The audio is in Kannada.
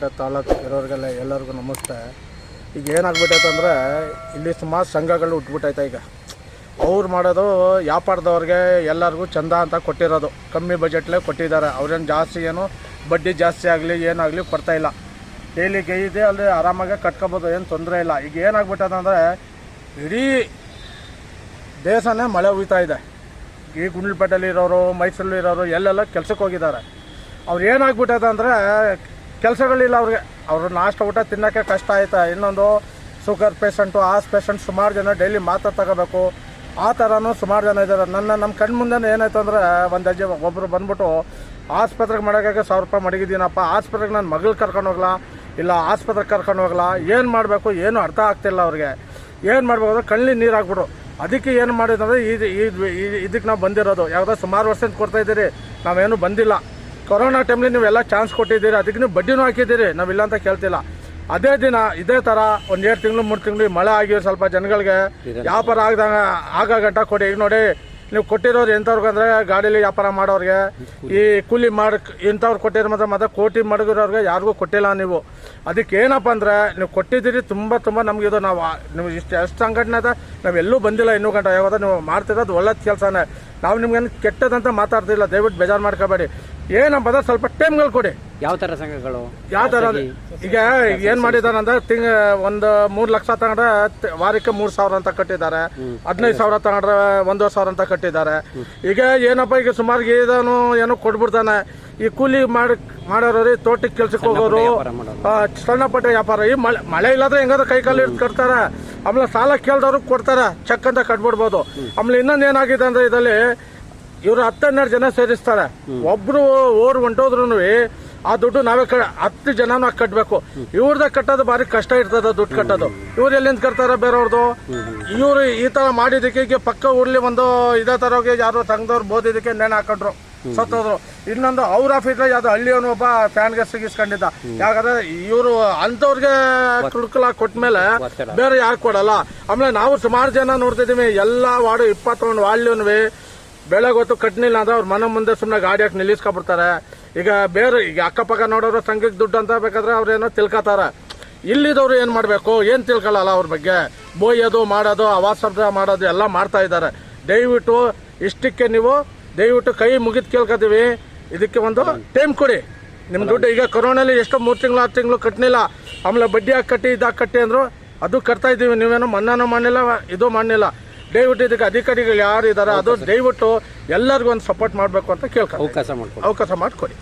ತಾಲೂಕು ಇರೋರಿಗೆಲ್ಲ ಎಲ್ಲರಿಗೂ ನಮಸ್ತೆ. ಈಗ ಏನಾಗ್ಬಿಟ್ಟೈತೆ ಅಂದರೆ ಇಲ್ಲಿ ಸುಮಾರು ಸಂಘಗಳು ಹುಟ್ಬಿಟ್ಟೈತೆ. ಈಗ ಅವ್ರು ಮಾಡೋದು ವ್ಯಾಪಾರದವ್ರಿಗೆ ಎಲ್ಲರಿಗೂ ಚಂದ ಅಂತ ಕೊಟ್ಟಿರೋದು, ಕಮ್ಮಿ ಬಜೆಟ್ಲೇ ಕೊಟ್ಟಿದ್ದಾರೆ. ಅವ್ರೇನು ಜಾಸ್ತಿ ಏನು ಬಡ್ಡಿ ಜಾಸ್ತಿ ಆಗಲಿ ಏನಾಗಲಿ ಕೊಡ್ತಾಯಿಲ್ಲ. ಡೈಲಿಗೆ ಇದೆ ಅಲ್ಲಿ ಆರಾಮಾಗೆ ಕಟ್ಕೊಬೋದು, ಏನು ತೊಂದರೆ ಇಲ್ಲ. ಈಗ ಏನಾಗ್ಬಿಟ್ಟದೆ ಅಂದರೆ ಇಡೀ ದೇಶನೇ ಮಳೆ ಹುಯ್ತಾ ಇದೆ. ಈ ಗುಂಡ್ಲಪೇಟೆಯಲ್ಲಿ ಇರೋರು, ಮೈಸೂರಲ್ಲಿ ಇರೋರು ಎಲ್ಲೆಲ್ಲ ಕೆಲ್ಸಕ್ಕೆ ಹೋಗಿದ್ದಾರೆ. ಅವ್ರು ಏನಾಗ್ಬಿಟ್ಟದೆ ಅಂದರೆ ಕೆಲಸಗಳಿಲ್ಲ ಅವ್ರಿಗೆ. ಅವರು ನಾಷ್ಟ ಊಟ ತಿನ್ನೋಕ್ಕೆ ಕಷ್ಟ ಆಯ್ತಾ. ಇನ್ನೊಂದು ಶುಗರ್ ಪೇಷಂಟು, ಪೇಷಂಟ್ ಸುಮಾರು ಜನ ಡೈಲಿ ಮಾತ್ರೆ ತಗೋಬೇಕು. ಆ ಥರನೂ ಸುಮಾರು ಜನ ಇದ್ದಾರೆ. ನಮ್ಮ ಕಣ್ಣು ಮುಂದೆ ಏನಾಯ್ತು ಅಂದರೆ ಒಬ್ಬರು ಬಂದ್ಬಿಟ್ಟು ಆಸ್ಪತ್ರೆಗೆ ಮಾಡೋಕ್ಕೆ 1000 ರೂಪಾಯಿ ಮಡಗಿದ್ದೀನಪ್ಪ, ಆಸ್ಪತ್ರೆಗೆ ನನ್ನ ಮಗಳು ಕರ್ಕೊಂಡು ಹೋಗ್ಲಾ ಇಲ್ಲ ಆಸ್ಪತ್ರೆಗೆ ಕರ್ಕೊಂಡು ಹೋಗ್ಲಾ, ಏನು ಮಾಡಬೇಕು ಏನು ಅರ್ಥ ಆಗ್ತಿಲ್ಲ ಅವ್ರಿಗೆ. ಏನು ಮಾಡ್ಬೇಕು ಅಂದರೆ ಕಣ್ಣಲ್ಲಿ ನೀರು ಹಾಕ್ಬಿಡು. ಅದಕ್ಕೆ ಏನು ಮಾಡಿದಂದರೆ ಇದಕ್ಕೆ ನಾವು ಬಂದಿರೋದು. ಯಾವುದೋ ಸುಮಾರು ವರ್ಷದಿಂದ ಕೊಡ್ತಾಯಿದ್ದೀರಿ, ನಾವೇನು ಬಂದಿಲ್ಲ. ಕೊರೋನಾ ಟೈಮ್ಲಿ ನೀವೆಲ್ಲ ಚಾನ್ಸ್ ಕೊಟ್ಟಿದ್ದೀರಿ, ಅದಕ್ಕೆ ನೀವು ಬಡ್ಡಿನೂ ಹಾಕಿದ್ದೀರಿ, ನಾವಿಲ್ಲ ಅಂತ ಕೇಳ್ತಿಲ್ಲ. ಅದೇ ದಿನ ಇದೇ ಥರ ಒಂದು 2 ತಿಂಗಳು 3 ತಿಂಗಳು ಮಳೆ ಆಗಿ ಸ್ವಲ್ಪ ಜನಗಳಿಗೆ ವ್ಯಾಪಾರ ಆಗ ಗಂಟ ಕೊಡಿ. ಈಗ ನೋಡಿ ನೀವು ಕೊಟ್ಟಿರೋರು ಎಂಥವ್ರಿಗೆ ಅಂದರೆ ಗಾಡೀಲಿ ವ್ಯಾಪಾರ ಮಾಡೋರಿಗೆ, ಈ ಕೂಲಿ ಇಂಥವ್ರು ಕೊಟ್ಟಿರೋ ಮತ್ತೆ ಕೋಟಿ ಮಡಗಿರೋರಿಗೆ ಯಾರಿಗೂ ಕೊಟ್ಟಿಲ್ಲ ನೀವು. ಅದಕ್ಕೆ ಏನಪ್ಪ ಅಂದರೆ ನೀವು ಕೊಟ್ಟಿದ್ದೀರಿ, ತುಂಬ ನಮಗಿದು. ನೀವು ಎಷ್ಟು ಸಂಘಟನೆ ಅದ, ನಾವೆಲ್ಲೂ ಬಂದಿಲ್ಲ ಇನ್ನೂ ಗಂಟ. ಯಾವಾಗ ನೀವು ಮಾಡ್ತಿರೋದು ಒಳ್ಳೆದ ಕೆಲಸನೇ. ನಾವು ನಿಮ್ಗೇನು ಕೆಟ್ಟದಂತ ಮಾತಾಡ್ತಿಲ್ಲ, ದಯವಿಟ್ಟು ಬೇಜಾರು ಮಾಡ್ಕೋಬೇಡಿ. ಏನಪ್ಪ ಅಂದ್ರೆ ಸ್ವಲ್ಪ ಟೈಮ್ಗಳು ಕೊಡಿ. ಯಾವ ಥರ ಸಂಘಗಳು, ಯಾವ ಥರ ಈಗ ಏನು ಮಾಡಿದ್ದಾರೆ ಅಂದರೆ ಒಂದು 3 ಲಕ್ಷ ತಗೊಂಡ್ರೆ ವಾರಕ್ಕೆ 3,000 ಅಂತ ಕಟ್ಟಿದ್ದಾರೆ. 15,000 ತಗೊಂಡ್ರೆ 1,000 ಅಂತ ಕಟ್ಟಿದ್ದಾರೆ. ಈಗ ಏನಪ್ಪ ಈಗ ಸುಮಾರು ಇದನ್ನು ಏನೋ ಕೊಟ್ಬಿಡ್ತಾನೆ. ಈ ಕೂಲಿ ಮಾಡೋರು, ತೋಟಕ್ಕೆ ಕೆಲ್ಸಕ್ಕೆ ಹೋಗೋರು, ಸಣ್ಣ ಪಟ್ಟ ವ್ಯಾಪಾರ. ಈ ಮಳೆ ಇಲ್ಲಾದ್ರೆ ಹೆಂಗಾದ್ರೆ ಕೈ ಕಾಲು ಇಟ್ಟು ಕಟ್ತಾರೆ. ಆಮೇಲೆ ಸಾಲ ಕೇಳ್ದವ್ರು ಕೊಡ್ತಾರೆ, ಚೆಕ್ ಅಂತ ಕಟ್ಬಿಡ್ಬೋದು. ಆಮೇಲೆ ಇನ್ನೊಂದು ಏನಾಗಿದೆ ಅಂದರೆ ಇದರಲ್ಲಿ ಇವರು 10-12 ಜನ ಸೇರಿಸ್ತಾರೆ. ಒಬ್ರು ಹೊಂಟೋದ್ರು ಆ ದುಡ್ಡು ನಾವೇ 10 ಜನನೂ ಕಟ್ಟಬೇಕು. ಇವ್ರದ್ದು ಕಟ್ಟೋದು ಭಾರಿ ಕಷ್ಟ ಇರ್ತದೆ, ದುಡ್ಡು ಕಟ್ಟೋದು. ಇವ್ರು ಎಲ್ಲಿಂದ ಕಟ್ತಾರೆ ಬೇರೆಯವ್ರದ್ದು. ಇವರು ಈ ತರ ಮಾಡಿದಕ್ಕೆ ಈಗ ಪಕ್ಕ ಊರ್ಲಿ ಒಂದು ಇದೇ ತರ ಯಾರು ಸಂಘದವ್ರು ಬೋದಿದ್ದಕ್ಕೆ ನೇಣು ಹಾಕೊಂಡ್ರು, ಸತ್ತೋದ್ರು. ಇನ್ನೊಂದು ಅವ್ರ ಆಫೀಸ್ಲಿ ಯಾವ್ದು ಹಳ್ಳಿಯವನು ಒಬ್ಬ ಫ್ಯಾನ್ಗೆ ಸಿಗಿಸ್ಕೊಂಡಿದ್ದ. ಯಾಕಂದ್ರೆ ಇವರು ಅಂಥವ್ರಿಗೆ ಕುಡ್ಕಲ ಕೊಟ್ಮೇಲೆ ಬೇರೆ ಯಾರು ಕೊಡಲ್ಲ. ಆಮೇಲೆ ನಾವು ಸುಮಾರು ಜನ ನೋಡ್ತಿದೀವಿ, ಎಲ್ಲ ವಾರ್ಡು 21 ವಾರ್ಡ್ಲೂ ಬೆಳಗ್ಗೆ ಹೊತ್ತು ಕಟ್ನಿಲ್ಲ ಅಂದ್ರೆ ಅವ್ರ ಮನೆ ಮುಂದೆ ಸುಮ್ಮನೆ ಗಾಡಿ ಹಾಕಿ ನಿಲ್ಲಿಸ್ಕೊಬಿಡ್ತಾರೆ. ಈಗ ಬೇರೆ ಈಗ ಅಕ್ಕಪಕ್ಕ ನೋಡೋರು ಸಂಘಕ್ಕೆ ದುಡ್ಡು ಅಂತ ಬೇಕಾದ್ರೆ ಅವ್ರೇನೋ ತಿಳ್ಕೊತಾರೆ. ಇಲ್ಲಿದವ್ರು ಏನು ಮಾಡಬೇಕು, ಏನು ತಿಳ್ಕೊಳ್ಳಲ್ಲ ಅವ್ರ ಬಗ್ಗೆ. ಬೋಯೋದು ಮಾಡೋದು, ಅವಾಸಬ್ದ ಮಾಡೋದು ಎಲ್ಲ ಮಾಡ್ತಾ ಇದ್ದಾರೆ. ದಯವಿಟ್ಟು ಇಷ್ಟಕ್ಕೆ ನೀವು ದಯವಿಟ್ಟು ಕೈ ಮುಗಿದು ಕೇಳ್ಕೊತೀವಿ, ಇದಕ್ಕೆ ಒಂದು ಟೈಮ್ ಕೊಡಿ. ನಿಮ್ಮ ದುಡ್ಡು ಈಗ ಕೊರೋನಲ್ಲಿ ಎಷ್ಟೋ 3 ತಿಂಗಳು 6 ತಿಂಗಳು ಕಟ್ಟಲಿಲ್ಲ. ಆಮೇಲೆ ಬಡ್ಡಿ ಹಾಕಿ ಕಟ್ಟಿ ಇದಾಗಿ ಕಟ್ಟಿ ಅಂದರು, ಅದು ಕಟ್ತಾ ಇದ್ದೀವಿ. ನೀವೇನೋ ಮನ್ನಾನೂ ಮಾಡಲಿಲ್ಲ, ಇದು ಮಾಡಲಿಲ್ಲ. ದಯವಿಟ್ಟು ಇದಕ್ಕೆ ಅಧಿಕಾರಿಗಳು ಯಾರು ಇದ್ದಾರೆ ಅದು ದಯವಿಟ್ಟು ಎಲ್ಲರಿಗೂ ಒಂದು ಸಪೋರ್ಟ್ ಮಾಡಬೇಕು ಅಂತ ಕೇಳ್ಕೊಂಡು ಅವಕಾಶ ಮಾಡಿಕೊಡಿ.